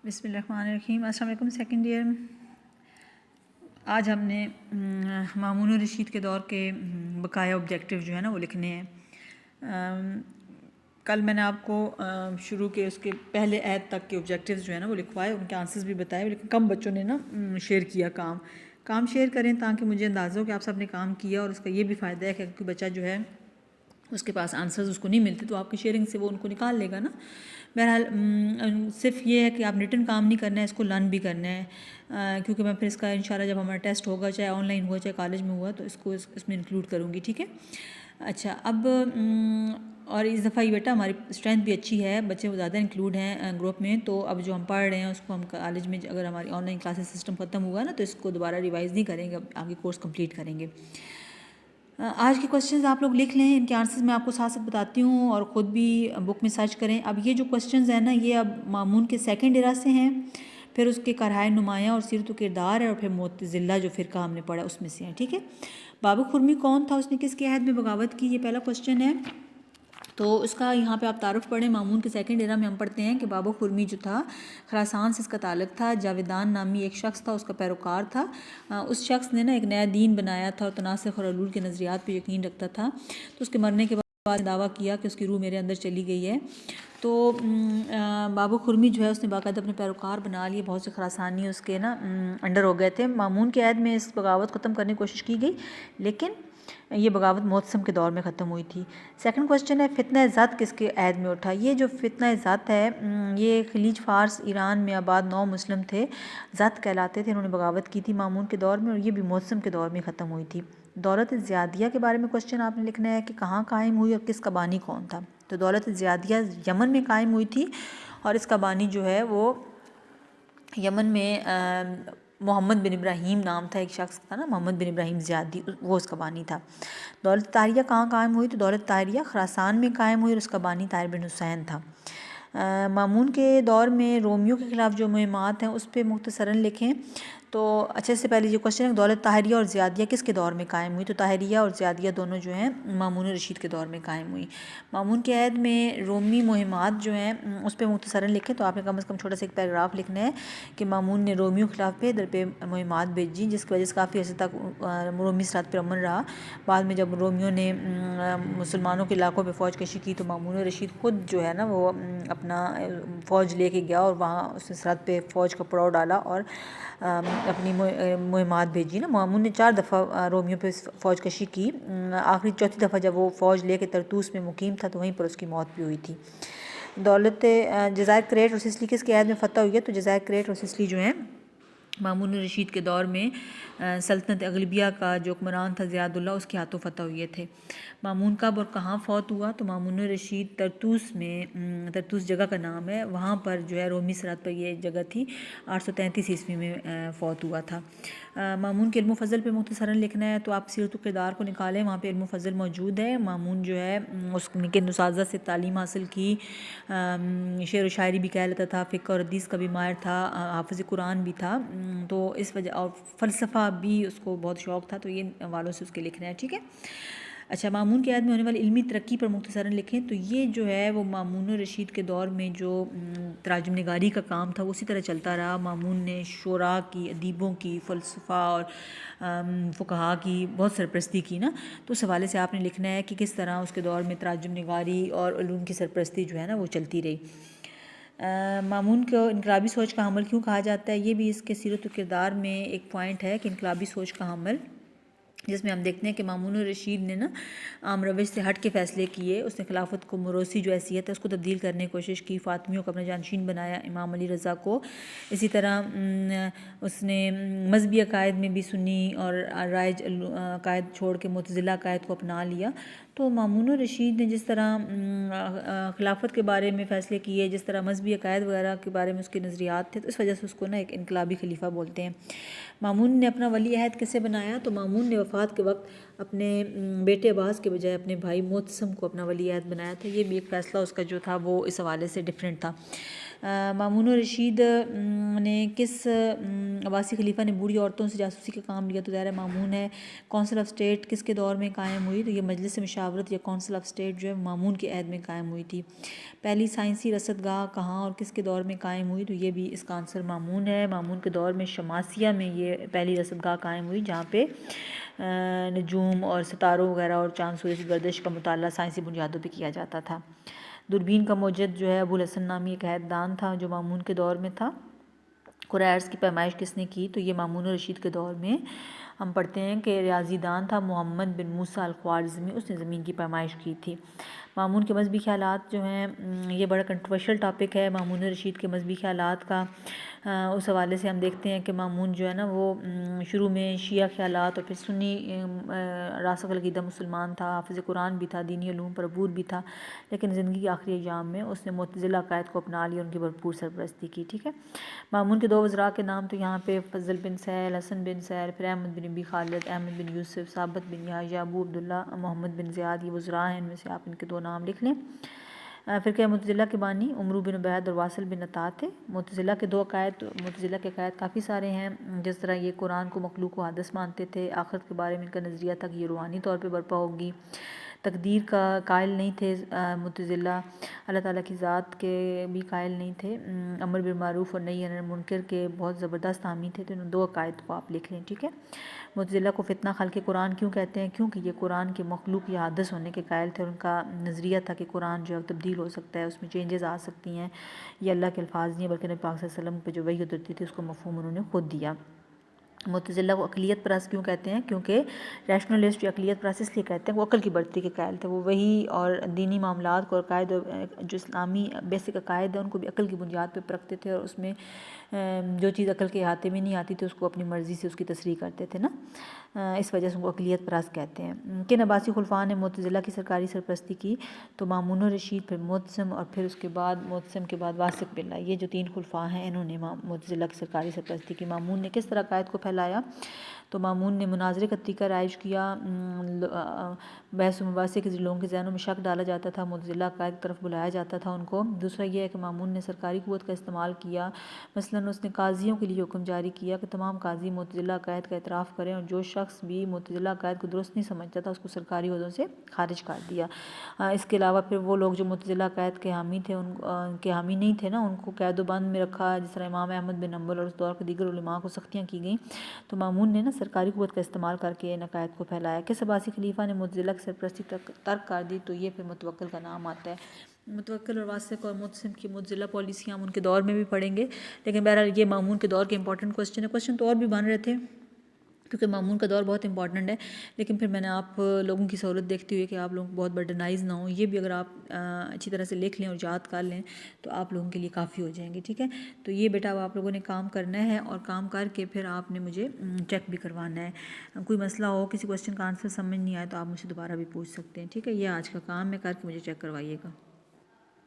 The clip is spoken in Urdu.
بسم اللہ الرحمن الرحیم۔ السلام علیکم سیکنڈ ایئر۔ آج ہم نے مامون الرشید کے دور کے بقایا آبجیکٹیو جو ہے نا وہ لکھنے ہیں۔ کل میں نے آپ کو شروع کے اس کے پہلے عہد تک کے آبجیکٹیوز جو ہے نا وہ لکھوائے، ان کے آنسرز بھی بتائے، لیکن کم بچوں نے نا شیئر کیا کام شیئر کریں تاکہ مجھے اندازہ ہو کہ آپ سب نے کام کیا، اور اس کا یہ بھی فائدہ ہے کہ کوئی بچہ جو ہے اس کے پاس آنسرز اس کو نہیں ملتے تو آپ کی شیئرنگ سے وہ ان کو نکال لے گا نا۔ بہرحال صرف یہ ہے کہ آپ ریٹن کام نہیں کرنا ہے، اس کو لرن بھی کرنا ہے، کیونکہ میں پھر اس کا انشاءاللہ جب ہمارا ٹیسٹ ہوگا، چاہے آن لائن ہوا چاہے کالج میں ہوا، تو اس کو اس میں انکلوڈ کروں گی، ٹھیک ہے۔ اچھا، اب اور اس دفعہ یہ بیٹا ہماری اسٹرینتھ بھی اچھی ہے، بچے زیادہ انکلوڈ ہیں گروپ میں، تو اب جو ہم پڑھ رہے ہیں اس کو ہم کالج میں اگر ہماری آن لائن کلاسز سسٹم ختم ہوا نا تو اس کو دوبارہ ریوائز نہیں کریں گے، اب آگے کورس کمپلیٹ کریں گے۔ آج کے کوسچنز آپ لوگ لکھ لیں، ان کے آنسرز میں آپ کو ساتھ ساتھ بتاتی ہوں، اور خود بھی بک میں سرچ کریں۔ اب یہ جو کوسچنز ہیں نا یہ اب مامون کے سیکنڈ ایرا سے ہیں، پھر اس کے کرہائے نمایاں اور سیرت و کردار ہے، اور پھر معتزلہ جو فرقہ ہم نے پڑھا اس میں سے ہیں، ٹھیک ہے۔ بابو خرمی کون تھا، اس نے کس کے عہد میں بغاوت کی، یہ پہلا کوسچن ہے۔ تو اس کا یہاں پہ آپ تعارف پڑھیں۔ مامون کے سیکنڈ ایرا میں ہم پڑھتے ہیں کہ بابو خرمی جو تھا خراسان سے اس کا تعلق تھا، جاویدان نامی ایک شخص تھا، اس کا پیروکار تھا۔ اس شخص نے نا ایک نیا دین بنایا تھا اور تناسخ اور حلول کے نظریات پہ یقین رکھتا تھا، تو اس کے مرنے کے بعد دعویٰ کیا کہ اس کی روح میرے اندر چلی گئی ہے۔ تو بابو خرمی جو ہے اس نے باقاعدہ اپنے پیروکار بنا لیے، بہت سے خراسانی اس کے نا انڈر ہو گئے تھے۔ مامون کے عہد میں اس بغاوت ختم کرنے کی کوشش کی گئی، لیکن یہ بغاوت معتصم کے دور میں ختم ہوئی تھی۔ سیکنڈ کوسچن ہے فتنہ ذات کس کے عہد میں اٹھا۔ یہ جو فتنہ ذات ہے یہ خلیج فارس ایران میں آباد 9 مسلم تھے، ذات کہلاتے تھے، انہوں نے بغاوت کی تھی مامون کے دور میں، اور یہ بھی معتصم کے دور میں ختم ہوئی تھی۔ دولت زیادیہ کے بارے میں کوسچن آپ نے لکھنا ہے کہ کہاں قائم ہوئی اور کس کا بانی کون تھا۔ تو دولت زیادیہ یمن میں قائم ہوئی تھی، اور اس کا بانی جو ہے وہ یمن میں محمد بن ابراہیم نام تھا، ایک شخص تھا نا محمد بن ابراہیم زیادی، وہ اس کا بانی تھا۔ دولت طاہریہ کہاں قائم ہوئی، تو دولت طاہریہ خراسان میں قائم ہوئی، اور اس کا بانی طاہر بن حسین تھا۔ مامون کے دور میں رومیوں کے خلاف جو مہمات ہیں اس پہ مختصراً لکھیں۔ تو اچھا، اس سے پہلے یہ کوسچن ہے دولت طاہریہ اور زیادیہ کس کے دور میں قائم ہوئی، تو طاہریہ اور زیادیہ دونوں جو ہیں مامون الرشید کے دور میں قائم ہوئی۔ مامون کے عہد میں رومی مہمات جو ہیں اس پہ مختصراً لکھیں، تو آپ نے کم از کم چھوٹا سا ایک پیراگراف لکھنا ہے کہ مامون نے رومیوں کے خلاف پہ در پہ مہمات بھیجی، جس کی وجہ سے کافی عرصے تک رومی سرحد پر امن رہا۔ بعد میں جب رومیوں نے مسلمانوں کے علاقوں پہ فوج کشی کی تو مامون الرشید خود جو ہے نا وہ اپنا فوج لے کے گیا، اور وہاں اس نے سرحد پہ فوج کا پڑاؤ ڈالا اور اپنی مہمات بھیجی نا۔ مامون نے 4 دفعہ رومیوں پہ فوج کشی کی، آخری چوتھی دفعہ جب وہ فوج لے کے طرطوس میں مقیم تھا تو وہیں پر اس کی موت بھی ہوئی تھی۔ دولت جزائر کریٹ اور سسلی کس کے عہد میں فتح ہوئی ہے، تو جزائر کریٹ اور سسلی جو ہیں مامون الرشید کے دور میں سلطنت اغلبیہ کا جو حکمران تھا زیاد اللہ، اس کے ہاتھوں فتح ہوئے تھے۔ مامون کب اور کہاں فوت ہوا، تو مامون الرشید طرطوس میں، طرطوس جگہ کا نام ہے، وہاں پر جو ہے رومی سرحد پر یہ جگہ تھی، 833 عیسوی میں فوت ہوا تھا۔ مامون کے علم و فضل پہ مختصراً لکھنا ہے، تو آپ سیرت و کردار کو نکالیں، وہاں پہ علم و فضل موجود ہے۔ مامون جو ہے اس کے اساتذہ سے تعلیم حاصل کی، شعر و شاعری بھی کہہ لیتا تھا، فقہ اور حدیث کا بھی ماہر تھا، حافظ قرآن بھی تھا، تو اس وجہ اور فلسفہ بھی اس کو بہت شوق تھا، تو یہ والوں سے اس کے لکھنا ہے، ٹھیک ہے۔ اچھا، مامون کے عہد میں ہونے والی علمی ترقی پر مختصراً لکھیں، تو یہ جو ہے وہ مامون الرشید کے دور میں جو تراجم نگاری کا کام تھا وہ اسی طرح چلتا رہا۔ مامون نے شعراء کی، ادیبوں کی، فلسفہ اور فقہاء کی بہت سرپرستی کی نا، تو اس حوالے سے آپ نے لکھنا ہے کہ کس طرح اس کے دور میں تراجم نگاری اور علوم کی سرپرستی جو ہے نا وہ چلتی رہی۔ مامون کو انقلابی سوچ کا حامل کیوں کہا جاتا ہے، یہ بھی اس کے سیرت و کردار میں ایک پوائنٹ ہے کہ انقلابی سوچ کا حامل، جس میں ہم دیکھتے ہیں کہ مامون الرشید نے نا عام روش سے ہٹ کے فیصلے کیے۔ اس نے خلافت کو موروثی جو حیثیت ہے اس کو تبدیل کرنے کی کوشش کی، فاطمیوں کو اپنا جانشین بنایا، امام علی رضا کو، اسی طرح اس نے مذہبی عقائد میں بھی سنی اور رائج عقائد چھوڑ کے معتزلہ عقائد کو اپنا لیا۔ تو مامون الرشید نے جس طرح خلافت کے بارے میں فیصلے کیے، جس طرح مذہبی عقائد وغیرہ کے بارے میں اس کے نظریات تھے، تو اس وجہ سے اس کو نا ایک انقلابی خلیفہ بولتے ہیں۔ مامون نے اپنا ولی عہد کسے بنایا، تو مامون نے وفات کے وقت اپنے بیٹے عباس کے بجائے اپنے بھائی معتصم کو اپنا ولی عہد بنایا تھا۔ یہ بھی ایک فیصلہ اس کا جو تھا وہ اس حوالے سے ڈیفرنٹ تھا۔ مامون الرشید نے کس عباسی خلیفہ نے بوڑھی عورتوں سے جاسوسی کا کام لیا؟ تو ظاہر مامون ہے۔ کونسل آف اسٹیٹ کس کے دور میں قائم ہوئی؟ تو یہ مجلس مشاورت یا کونسل آف اسٹیٹ جو ہے مامون کے عہد میں قائم ہوئی تھی۔ پہلی سائنسی رصد گاہ کہاں اور کس کے دور میں قائم ہوئی؟ تو یہ بھی اس کا آنسر مامون ہے۔ مامون کے دور میں شماسیہ میں یہ پہلی رصد گاہ قائم ہوئی، جہاں پہ نجوم اور ستاروں وغیرہ اور چاند سورج کی گردش کا مطالعہ سائنسی بنیادوں پہ کیا جاتا تھا۔ دوربین کا موجد جو ہے ابوالحسن نامی ایک عہد دان تھا جو مامون کے دور میں تھا۔ قرۂ ارض کی پیمائش کس نے کی؟ تو یہ مامون الرشید کے دور میں ہم پڑھتے ہیں کہ ریاضی دان تھا محمد بن موسیٰ الخوارزمی، اس نے زمین کی پیمائش کی تھی۔ مامون کے مذہبی خیالات جو ہیں یہ بڑا کنٹروورشل ٹاپک ہے مامون الرشید کے مذہبی خیالات کا۔ اس حوالے سے ہم دیکھتے ہیں کہ مامون جو ہے نا وہ شروع میں شیعہ خیالات اور پھر سنی راسخ العقیدہ مسلمان تھا، حافظ قرآن بھی تھا، دینی علوم پر عبور بھی تھا، لیکن زندگی کے آخری ایام میں اس نے معتزلہ عقائد کو اپنا لیا، ان کی بھرپور سرپرستی کی۔ ٹھیک ہے، مامون کے دو وزراء کے نام تو یہاں پہ فضل بن سہل، حسن بن سہل، پھر احمد بن ابی خالد، احمد بن یوسف، ثابت بن یحییٰ، ابو عبداللہ، محمد بن زیاد، یہ وزراء ہیں، ان میں سے آپ ان کے دو نام لکھ لیں۔ فرقہ معتزلہ کے بانی عمرو بن عبید اور واصل بن عطا تھے۔ معتزلہ کے عقائد کافی سارے ہیں، جس طرح یہ قرآن کو مخلوق و حادث مانتے تھے، آخرت کے بارے میں ان کا نظریہ تھا کہ یہ روحانی طور پہ برپا ہوگی، تقدیر کا قائل نہیں تھے معتزلہ، اللہ تعالیٰ کی ذات کے بھی قائل نہیں تھے، امر بالمعروف اور نہی عن المنکر کے بہت زبردست حامی تھے۔ تو ان دو عقائد کو آپ لکھ لیں۔ ٹھیک ہے، معتزلہ کو فتنہ خلق قرآن کیوں کہتے ہیں؟ کیونکہ یہ قرآن کے مخلوق یا حادث ہونے کے قائل تھے، اور ان کا نظریہ تھا کہ قرآن جو ہے تبدیل ہو سکتا ہے، اس میں چینجز آ سکتی ہیں، یہ اللہ کے الفاظ نہیں ہیں بلکہ نبی پاک صلی اللہ علیہ وسلم پہ جو وحی اترتی تھی اس کو مفہوم انہوں نے خود دیا۔ معتزلہ کو عقلیت پرست کیوں کہتے ہیں؟ کیونکہ ریشنلسٹ جو عقلیت پرست اس لیے کہتے ہیں وہ عقل کی بڑھتی کے قائل تھے، وہ وحی اور دینی معاملات کو عقائد جو اسلامی بیسک عقائد ہیں ان کو بھی عقل کی بنیاد پہ پرکھتے تھے، اور اس میں جو چیز عقل کے احاطے میں نہیں آتی تھی اس کو اپنی مرضی سے اس کی تصریح کرتے تھے نا، اس وجہ سے ان کو عقلیت پرست کہتے ہیں۔ کن عباسی خلفاء نے معتزلہ کی سرکاری سرپرستی کی؟ تو مامون الرشید، پھر معتصم، اور پھر اس کے بعد معتصم کے بعد واثق باللہ، یہ جو تین خلفاء ہیں انہوں نے معتزلہ کی سرکاری سرپرستی کی۔ مامون نے کس طرح عقائد کو پھیلایا؟ تو مامون نے مناظرے کا طریقہ رائج کیا، بحث و مباحثے کے لوگوں کے ذہنوں میں شک ڈالا جاتا تھا، معتزلہ عقائد کی طرف بلایا جاتا تھا ان کو۔ دوسرا یہ ہے کہ مامون نے سرکاری قوت کا استعمال کیا، مثلاً اس نے قاضیوں کے لیے حکم جاری کیا کہ تمام قاضی معتزلہ عقائد کا اعتراف کریں، اور جو شخص بھی معتزلہ عقائد کو درست نہیں سمجھتا تھا اس کو سرکاری عہدوں سے خارج کر دیا۔ اس کے علاوہ پھر وہ لوگ جو معتزلہ عقائد کے حامی تھے ان کے حامی نہیں تھے نا، ان کو قید و بند میں رکھا، جس طرح امام احمد بن حنبل اور اس دور کے دیگر علماء کو سختیاں کی گئیں۔ تو مامون نے نا سرکاری قوت کا استعمال کر کے ان عقائد کو پھیلایا۔ کس عباسی خلیفہ نے معتزلہ کی سرپرستی ترک کر دی؟ تو یہ پھر متوکل کا نام آتا ہے۔ متوکل اور واثق اور معتصم کی معتزلہ پالیسیاں ہم ان کے دور میں بھی پڑھیں گے، لیکن بہرحال یہ مامون کے دور کے امپورٹنٹ کوسچن ہے۔ کوسچن تو اور بھی بن رہے تھے کیونکہ مامون کا دور بہت امپورٹنٹ ہے، لیکن پھر میں نے آپ لوگوں کی سہولت دیکھتے ہوئے کہ آپ لوگوں کو بہت برڈنائز نہ ہوں، یہ بھی اگر آپ اچھی طرح سے لکھ لیں اور یاد کر لیں تو آپ لوگوں کے لیے کافی ہو جائیں گے۔ ٹھیک ہے، تو یہ بیٹا اب آپ لوگوں نے کام کرنا ہے، اور کام کر کے پھر آپ نے مجھے چیک بھی کروانا ہے۔ کوئی مسئلہ ہو، کسی کوسچن کا آنسر سمجھ نہیں آئے تو آپ مجھ سے دوبارہ بھی پوچھ سکتے ہیں۔ ٹھیک ہے، یہ آج کا کام ہے، کر کے مجھے چیک کروائیے گا۔